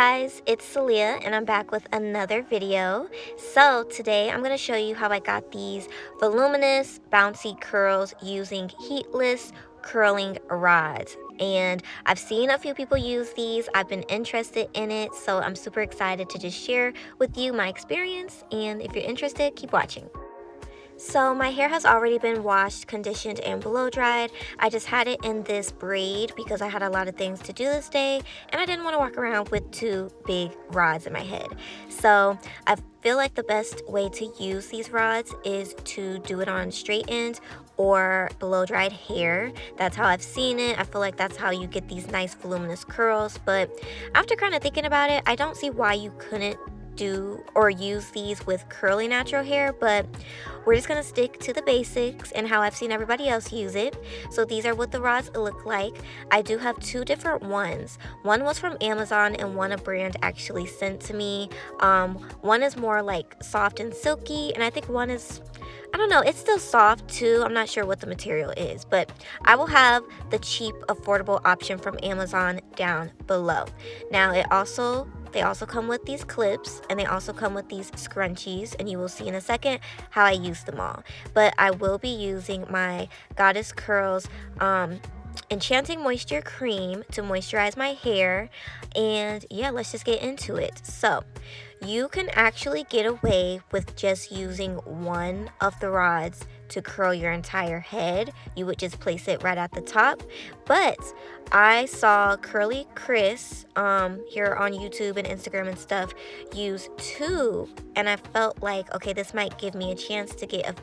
guys, it's Celia and I'm back with another video. So today I'm going to show you how I got these voluminous bouncy curls using heatless curling rods. And I've seen a few people use these. I've been interested in it, so I'm super excited to just share with you my experience. And if you're interested, keep watching. So my hair has already been washed, conditioned, and blow dried. I just had it in this braid because I had a lot of things to do this day and I didn't want to walk around with two big rods in my head. So I feel like the best way to use these rods is to do it on straight end or blow dried hair. That's how I've seen it. I feel like that's how you get these nice voluminous curls. But after kind of thinking about it, I don't see why you couldn't do or use these with curly natural hair, but we're just gonna stick to the basics and how I've seen everybody else use it. So these are what the rods look like. I do have two different ones. One was from Amazon and one a brand actually sent to me. One is more like soft and silky, and I think one is, I don't know, it's still soft too. I'm not sure what the material is, but I will have the cheap, affordable option from Amazon down below. Now they also come with these clips and they also come with these scrunchies, and you will see in a second how I use them all. But I will be using my goddessscurls Enchanting Moisture Cream to moisturize my hair. And yeah, let's just get into it. So you can actually get away with just using one of the rods to curl your entire head. You would just place it right at the top. But I saw Curly Chris here on YouTube and Instagram and stuff use two, and I felt like, okay, this might give me a chance to get a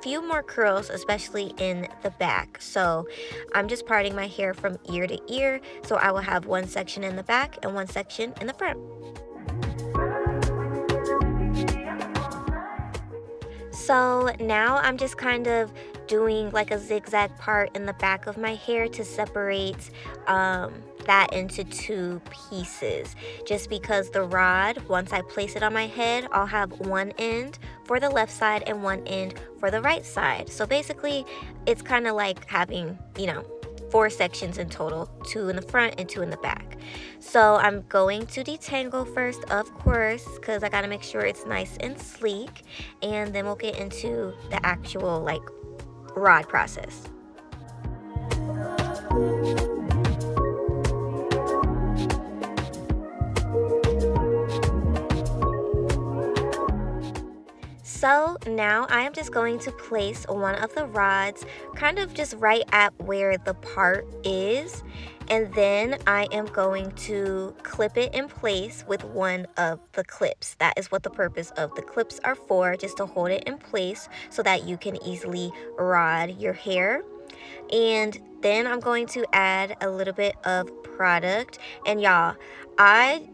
few more curls, especially in the back. So I'm just parting my hair from ear to ear, so I will have one section in the back and one section in the front. So now I'm just kind of doing like a zigzag part in the back of my hair to separate that into two pieces, just because the rod, once I place it on my head, I'll have one end for the left side and one end for the right side. So basically it's kind of like having, you know, 4 sections in total, 2 in the front and 2 in the back. So I'm going to detangle first, of course, because I gotta make sure it's nice and sleek, and then we'll get into the actual like rod process. So now I am just going to place one of the rods kind of just right at where the part is, and then I am going to clip it in place with one of the clips. That is what the purpose of the clips are for, just to hold it in place so that you can easily rod your hair. And then I'm going to add a little bit of product, and y'all, I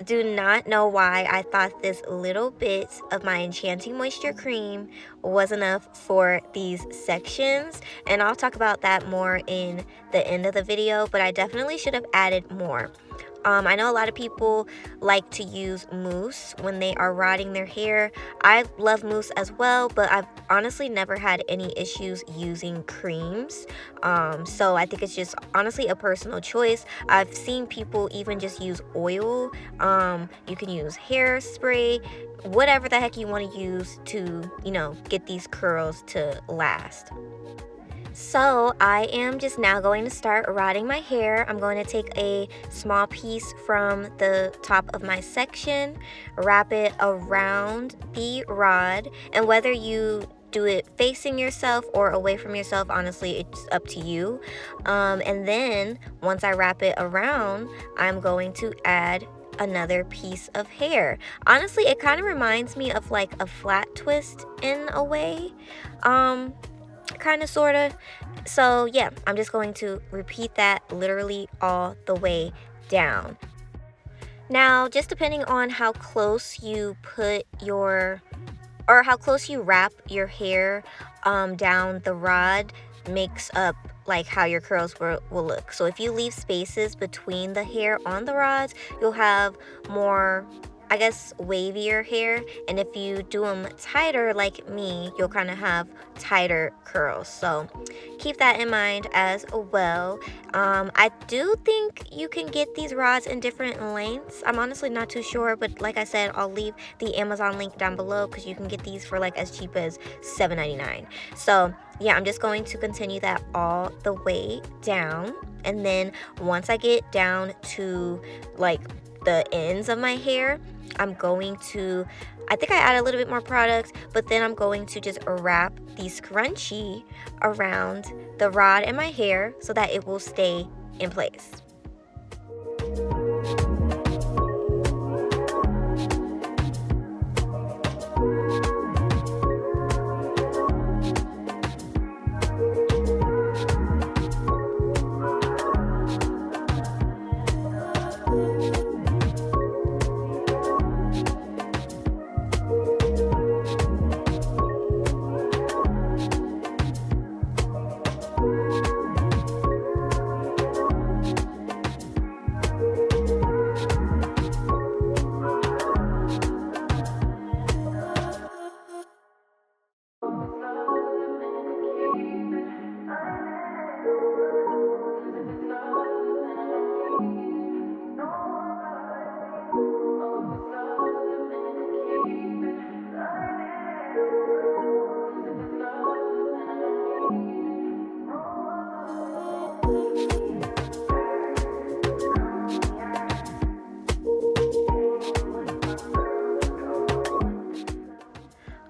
do not know why I thought this little bit of my Enchanting Moisture Cream was enough for these sections, and I'll talk about that more in the end of the video, but I definitely should have added more. I know a lot of people like to use mousse when they are rodding their hair. I love mousse as well, but I've honestly never had any issues using creams. So I think it's just honestly a personal choice. I've seen people even just use oil. You can use hairspray, whatever the heck you want to use to, you know, get these curls to last. So I am just now going to start rodding my hair. I'm going to take a small piece from the top of my section, wrap it around the rod, and whether you do it facing yourself or away from yourself, honestly, it's up to you. And then once I wrap it around, I'm going to add another piece of hair. Honestly, it kind of reminds me of like a flat twist in a way. Kind of, sort of. So yeah, I'm just going to repeat that literally all the way down. Now, just depending on how close you put your, or how close you wrap your hair down the rod, makes up like how your curls will look. So if you leave spaces between the hair on the rods, you'll have more I guess, wavier hair, and if you do them tighter like me, you'll kind of have tighter curls. So keep that in mind as well. I do think you can get these rods in different lengths. I'm honestly not too sure, but like I said, I'll leave the Amazon link down below because you can get these for like as cheap as $7.99. So yeah, I'm just going to continue that all the way down, and then once I get down to like the ends of my hair, I'm going to, I think I add a little bit more product, but then I'm going to just wrap the scrunchie around the rod in my hair so that it will stay in place.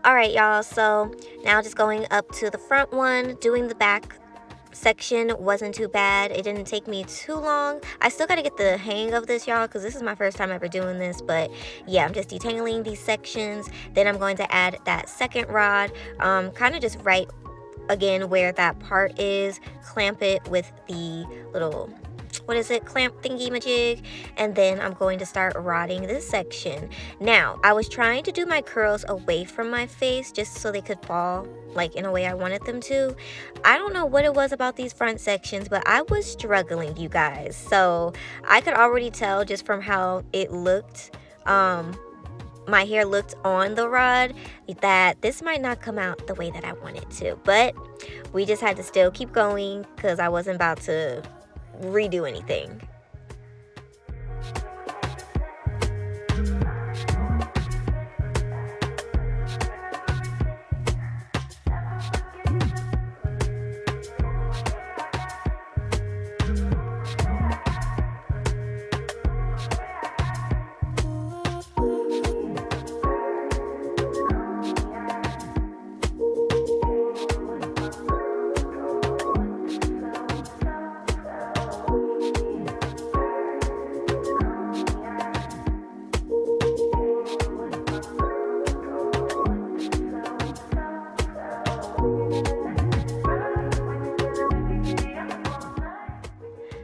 Alright y'all, so now just going up to the front one, doing the back section wasn't too bad. It didn't take me too long. I still got to get the hang of this, y'all, because this is my first time ever doing this. But yeah, I'm just detangling these sections. Then I'm going to add that second rod, kind of just right again where that part is, clamp it with the little, what is it, clamp thingy majig, and then I'm going to start rodding this section. Now I was trying to do my curls away from my face just so they could fall like in a way I wanted them to. I don't know what it was about these front sections, but I was struggling, you guys. So I could already tell just from how it looked, my hair looked on the rod, that this might not come out the way that I wanted to. But we just had to still keep going because I wasn't about to redo anything.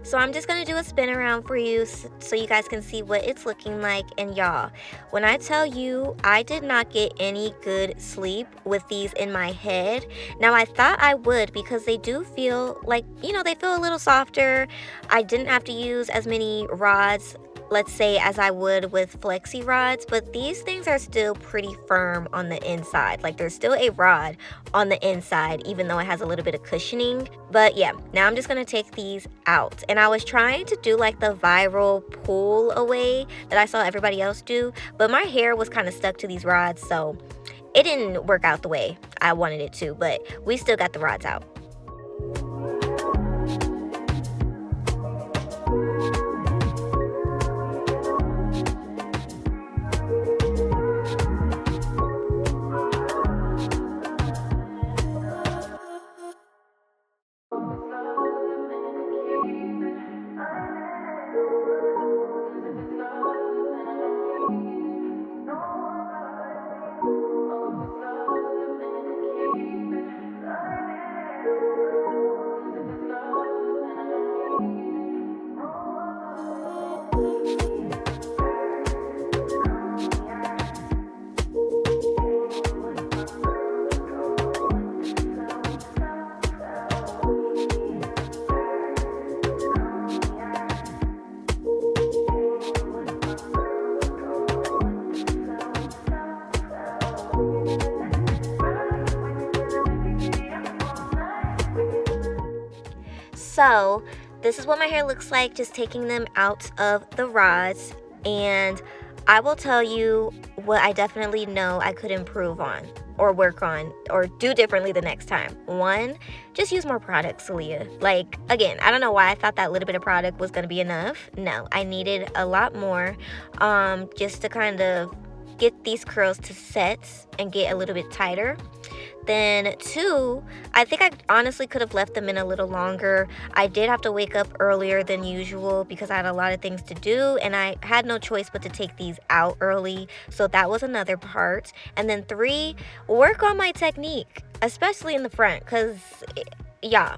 So I'm just going to do a spin around for you so you guys can see what it's looking like. And y'all, when I tell you I did not get any good sleep with these in my head. Now I thought I would because they do feel like, you know, they feel a little softer. I didn't have to use as many rods, let's say, as I would with flexi rods, but these things are still pretty firm on the inside. Like there's still a rod on the inside even though it has a little bit of cushioning. But yeah, now I'm just gonna take these out, and I was trying to do like the viral pull away that I saw everybody else do, but my hair was kind of stuck to these rods, so it didn't work out the way I wanted it to, but we still got the rods out. So this is what my hair looks like just taking them out of the rods, and I will tell you what I definitely know I could improve on or work on or do differently the next time. One, just use more product, Celia. Like, again, I don't know why I thought that little bit of product was going to be enough. No, I needed a lot more just to kind of get these curls to set and get a little bit tighter. Then two, I think I honestly could have left them in a little longer. I did have to wake up earlier than usual because I had a lot of things to do, and I had no choice but to take these out early. So that was another part. And then three, work on my technique, especially in the front, because yeah,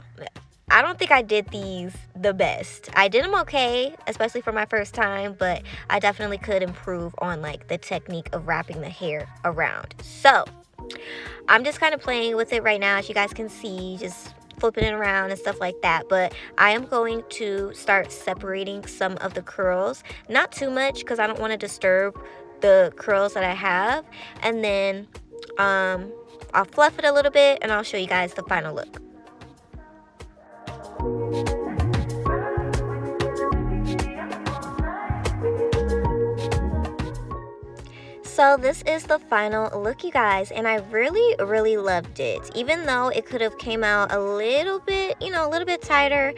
I don't think I did these the best. I did them okay, especially for my first time, but I definitely could improve on like the technique of wrapping the hair around. So I'm just kind of playing with it right now, as you guys can see, just flipping it around and stuff like that. But I am going to start separating some of the curls, not too much because I don't want to disturb the curls that I have. And then I'll fluff it a little bit and I'll show you guys the final look. So this is the final look, you guys, and I really loved it. Even though it could have came out a little bit, you know, a little bit tighter,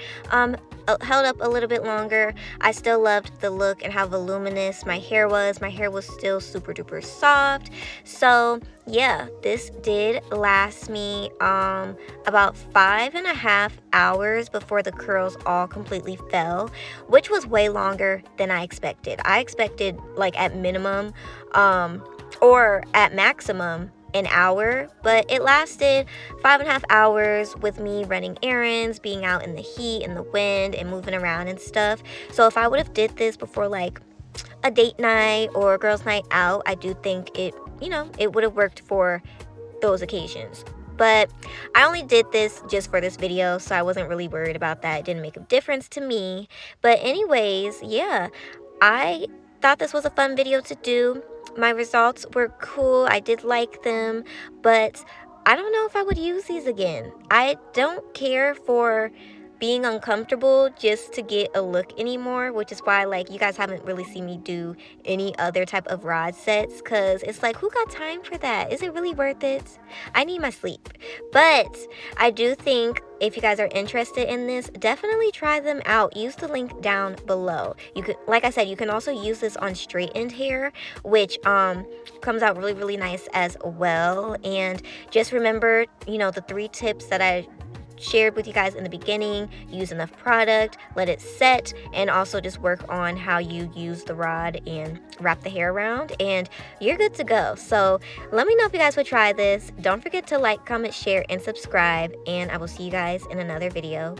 held up a little bit longer, I still loved the look and how voluminous my hair was. My hair was still super duper soft. So yeah, this did last me about 5.5 hours before the curls all completely fell, which was way longer than I expected. I expected like at minimum or at maximum an hour, but it lasted 5.5 hours with me running errands, being out in the heat and the wind and moving around and stuff. So if I would have did this before like a date night or a girls night out, I do think it, you know, it would have worked for those occasions. But I only did this just for this video, so I wasn't really worried about that. It didn't make a difference to me. But anyways, yeah, I thought this was a fun video to do. My results were cool. I did like them, but I don't know if I would use these again. I don't care for being uncomfortable just to get a look anymore, which is why like you guys haven't really seen me do any other type of rod sets, because it's like, who got time for that? Is it really worth it? I need my sleep. But I do think if you guys are interested in this, definitely try them out. Use the link down below. You could, like I said, you can also use this on straightened hair, which comes out really nice as well. And just remember, you know, the 3 tips that I shared with you guys in the beginning. Use enough product, let it set, and also just work on how you use the rod and wrap the hair around, and you're good to go. So let me know if you guys would try this. Don't forget to like, comment, share, and subscribe, and I will see you guys in another video.